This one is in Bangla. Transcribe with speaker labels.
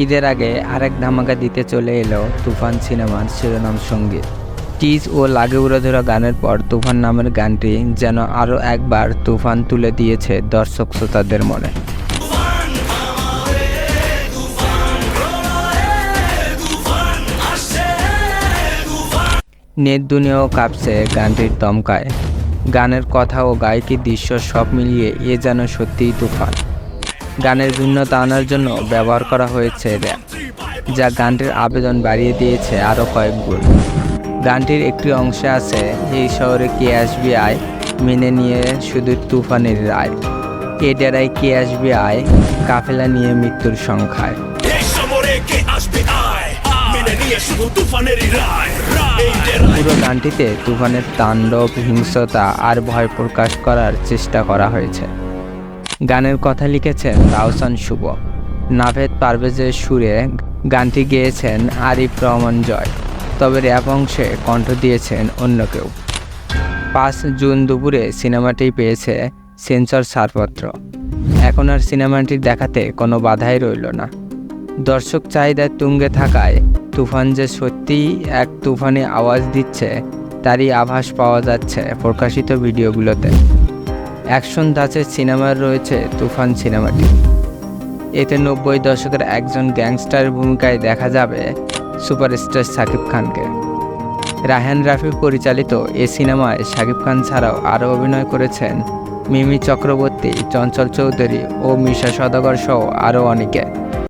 Speaker 1: ঈদের আগে আরেক ধামাকা দিতে চলে এলো তুফান সিনেমার শিরোনাম সঙ্গীত। টিজ ও লাগে উড়াধুরা গানের পর তুফান নামের গানটি যেন আরও একবার তুফান তুলে দিয়েছে দর্শক শ্রোতাদের মনে। নেট দুনিয়াও কাঁপছে গানটির দমকায়। গানের কথা ও গায়িকীর দৃশ্য সব মিলিয়ে এ যেন সত্যিই তুফান। গানের ভিন্নতা আনার জন্য ব্যবহার করা হয়েছে র্যাপ, যা গানটির আবেদন বাড়িয়ে দিয়েছে আরও কয়েক গুণ। গানটির একটি অংশে আছে, এই শহরে কে আসবে আয়, মেনে নিয়ে শুধু তুফানের রায়, এ ডেরায় কে আসবে আয়, কাফেলা নিয়ে মৃত্যুর সংখ্যায়। পুরো গানটিতে তুফানের তাণ্ডব, হিংস্রতা আর ভয় প্রকাশ করার চেষ্টা করা হয়েছে। গানের কথা লিখেছেন তাহসান শুভ, নাভেদ পারভেজের সুরে গানটি গেয়েছেন আরিফ রহমান জয়, তবে র্যাপ অংশে কণ্ঠ দিয়েছেন অন্য কেউ। 5 জুন দুপুরে সিনেমাটি পেয়েছে সেন্সর ছাড়পত্র। এখন আর সিনেমাটি দেখাতে কোনো বাধাই রইল না। দর্শক চাহিদার তুঙ্গে থাকায় তুফান যে সত্যিই এক তুফানি আওয়াজ দিচ্ছে তারই আভাস পাওয়া যাচ্ছে প্রকাশিত ভিডিওগুলোতে। অ্যাকশন ধাঁচের সিনেমার রয়েছে তুফান সিনেমাটি। এতে 90 দশকের একজন গ্যাংস্টারের ভূমিকায় দেখা যাবে সুপারস্টার শাকিব খানকে। রায়হান রাফি পরিচালিত এ সিনেমায় শাকিব খান ছাড়াও আরও অভিনয় করেছেন মিমি চক্রবর্তী, চঞ্চল চৌধুরী ও মিশা সওদাগর সহ আরও অনেকে।